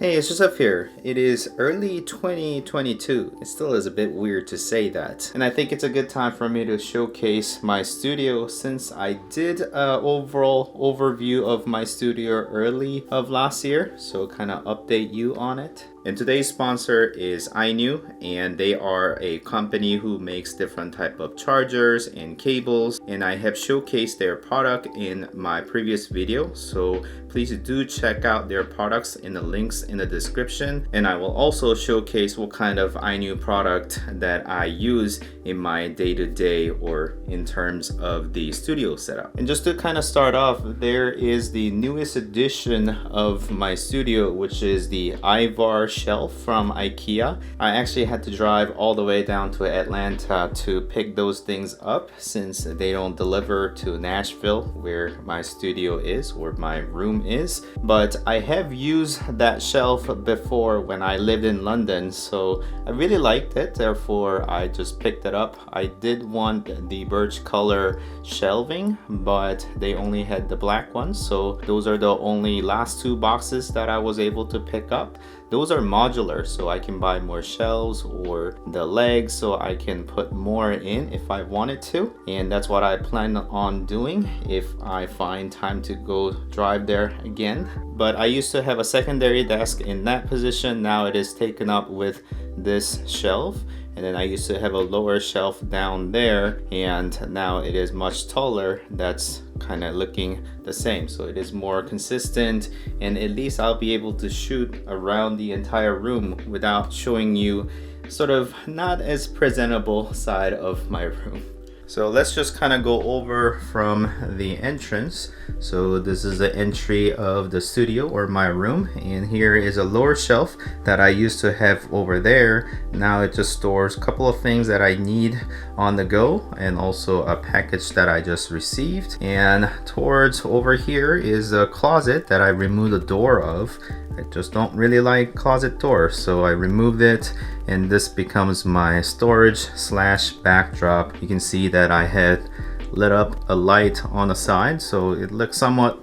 Hey, it's Joseph here. It is early 2022. It still is a bit weird to say that. And I think it's a good time for me to showcase my studio since I did an overall overview of my studio early of last year. So kind of update you on it. And today's sponsor is INIU, and they are a company who makes different type of chargers and cables, and I have showcased their product in my previous video, so please do check out their products in the links in the description. And I will also showcase what kind of INIU product that I use in my day-to-day or in terms of the studio setup. And just to kind of start off, there is the newest edition of my studio, which is the IVAR shelf from IKEA. I actually had to drive all the way down to Atlanta to pick those things up since they don't deliver to Nashville where my studio is, or my room is. But I have used that shelf before when I lived in London, so I really liked it, therefore I just picked it up. I did want the birch color shelving, but they only had the black ones, so those are the only last two boxes that I was able to pick up. Those are modular, so I can buy more shelves or the legs so I can put more in if I wanted to, and that's what I plan on doing if I find time to go drive there again. But I used to have a secondary desk in that position. Now it is taken up with this shelf, and then I used to have a lower shelf down there, and now it is much taller. That's kind of looking the same, so it is more consistent, and at least I'll be able to shoot around the entire room without showing you sort of not as presentable side of my room. So let's just kind of go over from the entrance. So this is the entry of the studio or my room, and here is a lower shelf that I used to have over there. Now it just stores a couple of things that I need on the go, and also a package that I just received. And towards over here is a closet that I removed the door of. I just don't really like closet doors, so I removed it, and this becomes my storage slash backdrop. You can see that I had lit up a light on the side, so it looks somewhat,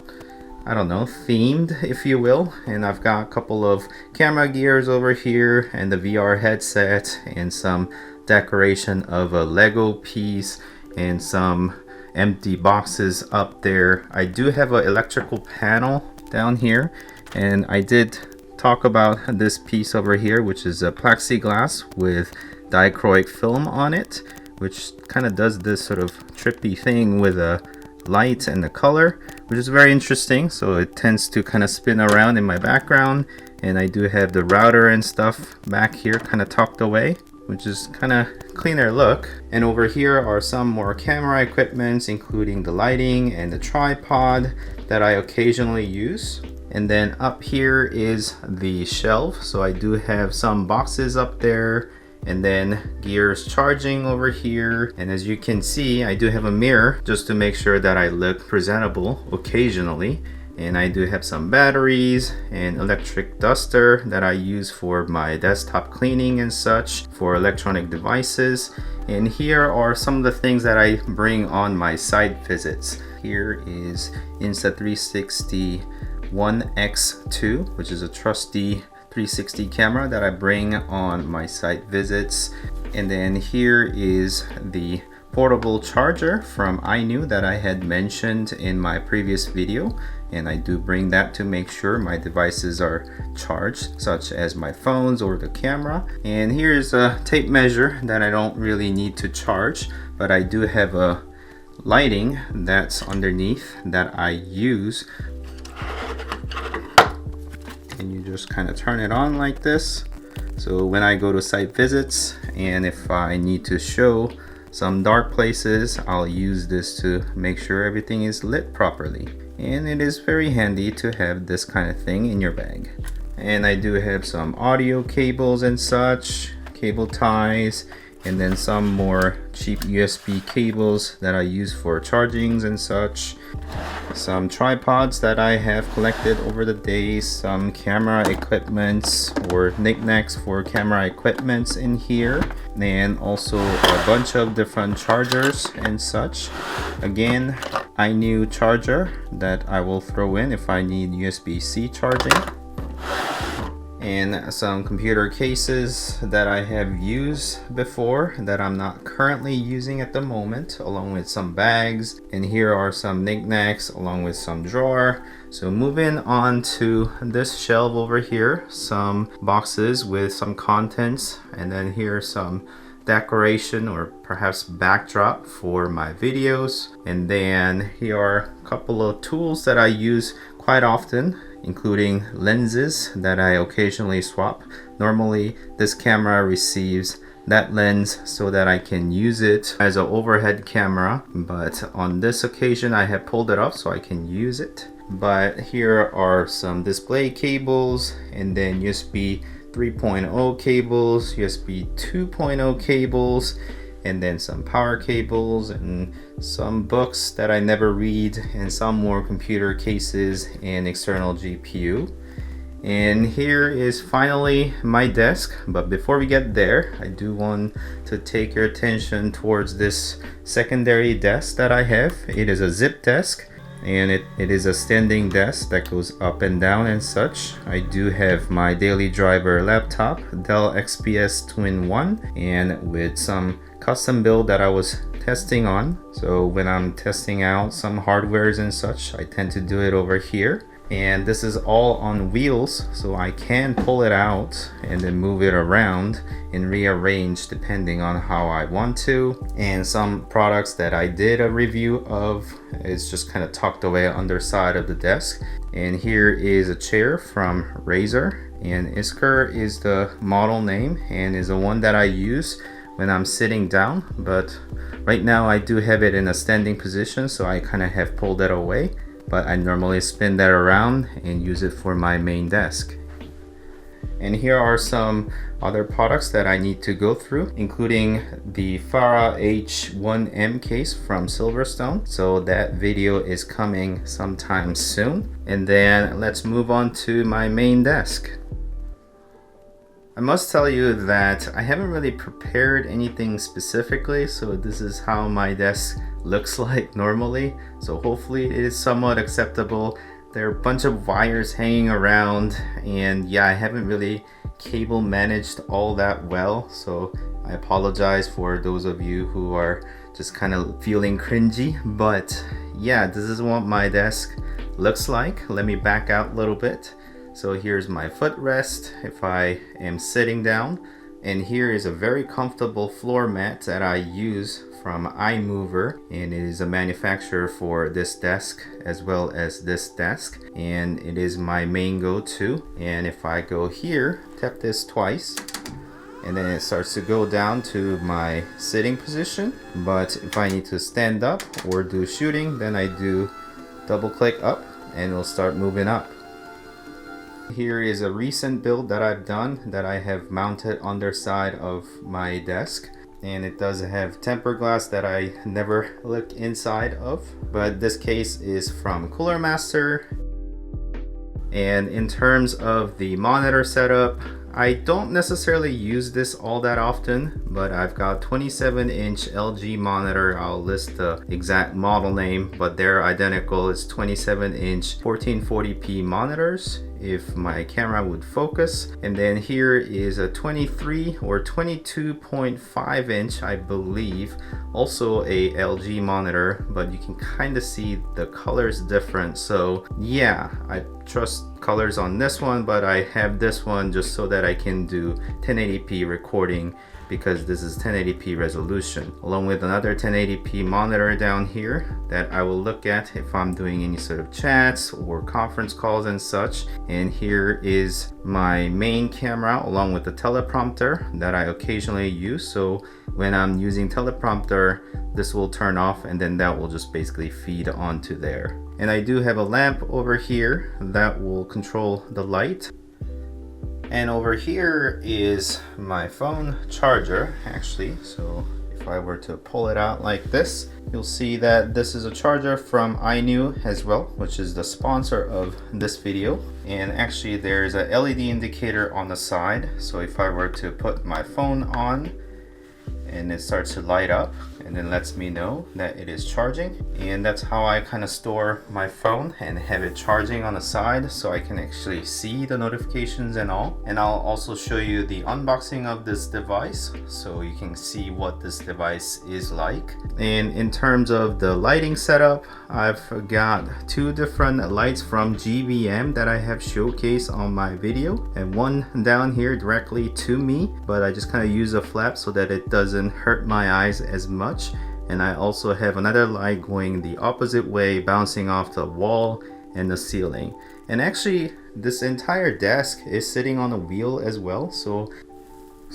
I don't know, themed, if you will. And I've got a couple of camera gears over here, and the VR headset, and some decoration of a Lego piece, and some empty boxes up there. I do have an electrical panel down here, and I did talk about this piece over here, which is a plexiglass with dichroic film on it, which kind of does this sort of trippy thing with a light and the color, which is very interesting. So it tends to kind of spin around in my background, and I do have the router and stuff back here kind of tucked away, which is kind of cleaner look. And over here are some more camera equipments, including the lighting and the tripod that I occasionally use. And then up here is the shelf, so I do have some boxes up there, and then gears charging over here. And as you can see, I do have a mirror just to make sure that I look presentable occasionally. And I do have some batteries and electric duster that I use for my desktop cleaning and such for electronic devices. And here are some of the things that I bring on my site visits. Here is Insta360 ONE X2, which is a trusty 360 camera that I bring on my site visits. And then here is the portable charger from INIU that I had mentioned in my previous video, and I do bring that to make sure my devices are charged, such as my phones or the camera. And here's a tape measure that I don't really need to charge, but I do have a lighting that's underneath that I use, and you just kind of turn it on like this. So when I go to site visits, and if I need to show some dark places, I'll use this to make sure everything is lit properly. And it is very handy to have this kind of thing in your bag. And I do have some audio cables and such, cable ties, and then some more cheap USB cables that I use for chargings and such. Some tripods that I have collected over the days, some camera equipments or knickknacks for camera equipments in here, and also a bunch of different chargers and such. Again, INIU charger that I will throw in if I need USB-C charging. and some computer cases that I have used before that I'm not currently using at the moment, along with some bags. And here are some knickknacks along with some drawer. So moving on to this shelf over here, some boxes with some contents, and then here's some decoration or perhaps backdrop for my videos. And then here are a couple of tools that I use quite often, including lenses that I occasionally swap. Normally this camera receives that lens so that I can use it as an overhead camera, but on this occasion I have pulled it off so I can use it. But here are some display cables, and then USB 3.0 cables, USB 2.0 cables, and then some power cables and some books that I never read, and some more computer cases and external GPU. And here is finally my desk. But before we get there, I do want to take your attention towards this secondary desk that I have. It is a ZipDesk, and it is a standing desk that goes up and down and such. I do have my daily driver laptop, Dell XPS Twin 1, and with some custom build that I was testing on. So when I'm testing out some hardwares and such, I tend to do it over here. And this is all on wheels, so I can pull it out and then move it around and rearrange depending on how I want to. And some products that I did a review of is just kind of tucked away underside of the desk. And here is a chair from Razer, and Iskur is the model name and is the one that I use when I'm sitting down. But right now I do have it in a standing position, so I kind of have pulled it away. But I normally spin that around and use it for my main desk. And here are some other products that I need to go through, including the FARA H1M case from SilverStone. So that video is coming sometime soon. And then let's move on to my main desk. I must tell you that I haven't really prepared anything specifically, so this is how my desk looks like normally. So hopefully it is somewhat acceptable. There are a bunch of wires hanging around, and yeah, I haven't really cable managed all that well, so I apologize for those of you who are just kind of feeling cringy. But yeah, this is what my desk looks like. Let me back out a little bit. So here's my footrest if I am sitting down, and here is a very comfortable floor mat that I use from iMovR, and it is a manufacturer for this desk as well as this desk, and it is my main go-to. And if I go here, tap this twice, and then it starts to go down to my sitting position. But if I need to stand up or do shooting, then I do double click up and it'll start moving up. Here is a recent build that I've done that I have mounted underside of my desk, and it does have tempered glass that I never look inside of, but this case is from Cooler Master. And in terms of the monitor setup, I don't necessarily use this all that often, but I've got 27-inch LG monitor. I'll list the exact model name, but they're identical. It's 27-inch 1440p monitors if my camera would focus. And then here is a 23 or 22.5 inch, I believe, also a LG monitor, but you can kind of see the colors different. So yeah, I trust colors on this one, but I have this one just so that I can do 1080p recording, because this is 1080p resolution, along with another 1080p monitor down here that I will look at if I'm doing any sort of chats or conference calls and such. And here is my main camera along with the teleprompter that I occasionally use. So when I'm using teleprompter, this will turn off and then that will just basically feed onto there. And I do have a lamp over here that will control the light. And over here is my phone charger, actually. So if I were to pull it out like this, you'll see that this is a charger from INIU as well, which is the sponsor of this video. And actually there's a LED indicator on the side. So if I were to put my phone on and it starts to light up, and then lets me know that it is charging. And that's how I kind of store my phone and have it charging on the side so I can actually see the notifications and all. And I'll also show you the unboxing of this device so you can see what this device is like. And in terms of the lighting setup, I've got two different lights from GVM that I have showcased on my video, and one down here directly to me, but I just kind of use a flap so that it doesn't hurt my eyes as much. And I also have another light going the opposite way, bouncing off the wall and the ceiling. And actually this entire desk is sitting on a wheel as well, so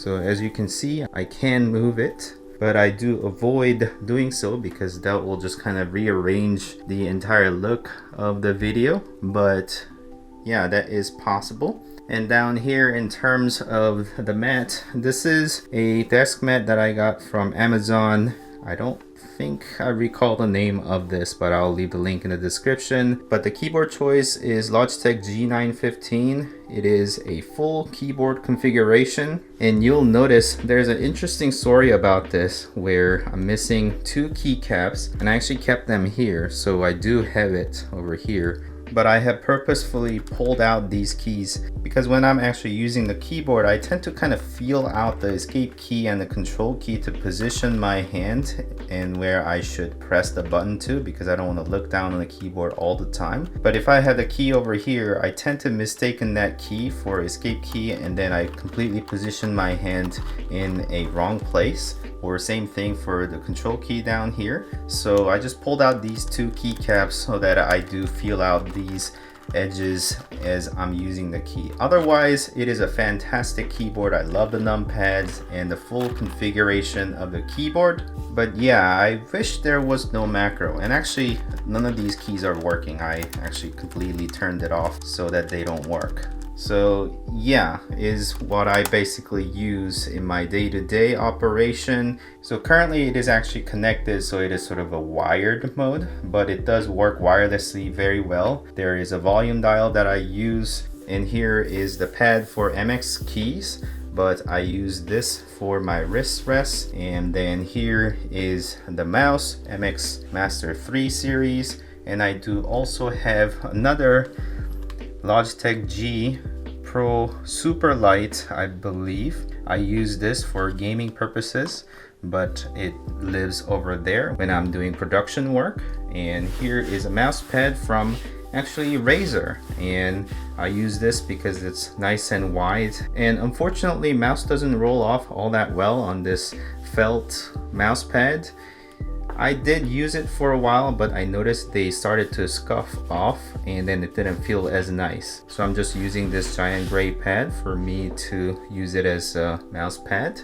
as you can see, I can move it, but I do avoid doing so because that will just kind of rearrange the entire look of the video. But yeah, that is possible. And down here, in terms of the mat, this is a desk mat that I got from Amazon. I don't think I recall the name of this, but I'll leave the link in the description. But the keyboard choice is Logitech G915. It is a full keyboard configuration, and you'll notice there's an interesting story about this where I'm missing two keycaps, and I actually kept them here, so I do have it over here. But I have purposefully pulled out these keys because when I'm actually using the keyboard, I tend to kind of feel out the escape key and the control key to position my hand and where I should press the button to, because I don't want to look down on the keyboard all the time. But if I have the key over here, I tend to mistaken that key for escape key, and then I completely position my hand in a wrong place. Or same thing for the control key down here. So I just pulled out these two keycaps so that I do feel out these edges as I'm using the key. Otherwise, it is a fantastic keyboard. I love the numpads and the full configuration of the keyboard. But yeah, I wish there was no macro, and actually none of these keys are working. I actually completely turned it off so that they don't work. So yeah, is what I basically use in my day-to-day operation. So currently it is actually connected, so it is sort of a wired mode, but it does work wirelessly very well. There is a volume dial that I use, and here is the pad for MX keys, but I use this for my wrist rest. And then here is the mouse, MX Master 3 series, and I do also have another Logitech G Pro Superlight, I believe. I use this for gaming purposes, but it lives over there when I'm doing production work. And here is a mouse pad from actually Razer, and I use this because it's nice and wide, and unfortunately mouse doesn't roll off all that well on this felt mouse pad. I did use it for a while, but I noticed they started to scuff off and then it didn't feel as nice. So I'm just using this giant gray pad for me to use it as a mouse pad.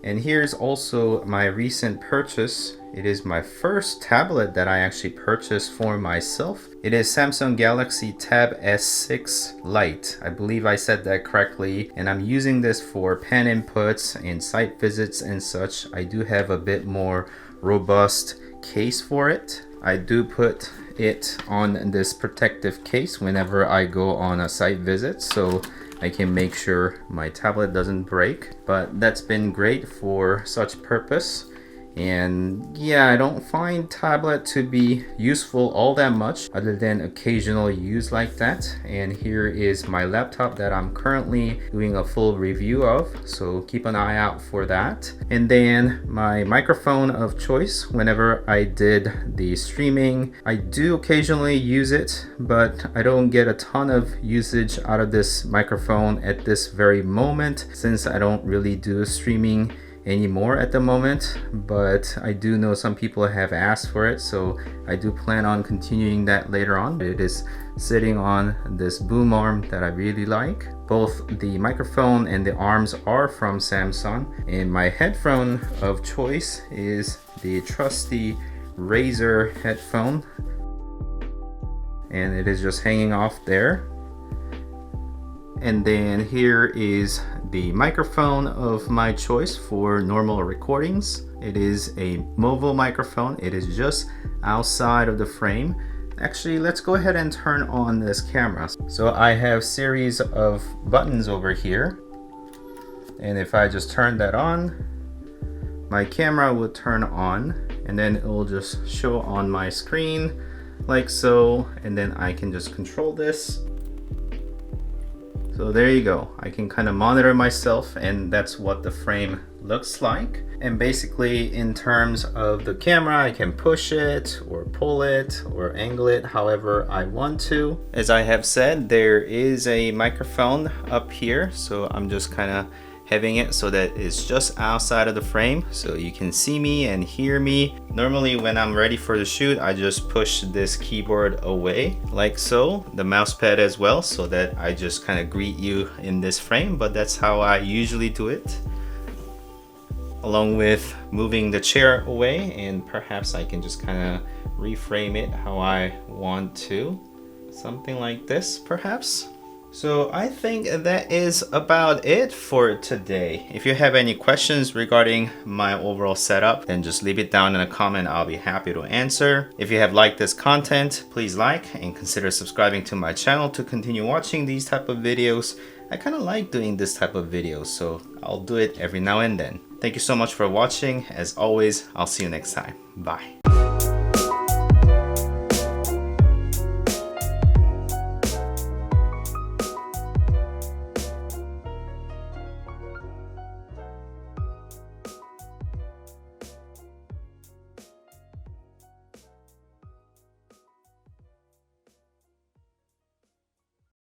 And here's also my recent purchase. It is my first tablet that I actually purchased for myself. It is Samsung Galaxy Tab S6 Lite. I believe I said that correctly. And I'm using this for pen inputs and site visits and such. I do have a bit more robust case for it. I do put it on this protective case whenever I go on a site visit, so I can make sure my tablet doesn't break. But that's been great for such purpose. And yeah, I don't find tablet to be useful all that much other than occasional use like that. And here is my laptop that I'm currently doing a full review of, so keep an eye out for that. And then my microphone of choice whenever I did the streaming. I do occasionally use it, but I don't get a ton of usage out of this microphone at this very moment, since I don't really do streaming anymore at the moment. But I do know some people have asked for it, so I do plan on continuing that later on. It is sitting on this boom arm that I really like. Both the microphone and the arms are from Samsung, and my headphone of choice is the trusty Razer headphone, and it is just hanging off there. And then here is the microphone of my choice for normal recordings. It is a mobile microphone. It is just outside of the frame. Actually, let's go ahead and turn on this camera. So I have series of buttons over here, and if I just turn that on, my camera will turn on, and then it will just show on my screen like so, and then I can just control this. So there you go. I can kind of monitor myself, and that's what the frame looks like. And basically, in terms of the camera, I can push it or pull it or angle it however I want to. As I have said, there is a microphone up here, so I'm just kind of having it so that it's just outside of the frame so you can see me and hear me. Normally when I'm ready for the shoot, I just push this keyboard away like so, the mouse pad as well, so that I just kind of greet you in this frame, but that's how I usually do it. Along with moving the chair away, and perhaps I can just kind of reframe it how I want to. Something like this perhaps. So I think that is about it for today. If you have any questions regarding my overall setup, then just leave it down in a comment. I'll be happy to answer. If you have liked this content, please like and consider subscribing to my channel to continue watching these type of videos. I kind of like doing this type of videos, so I'll do it every now and then. Thank you so much for watching. As always, I'll see you next time. Bye.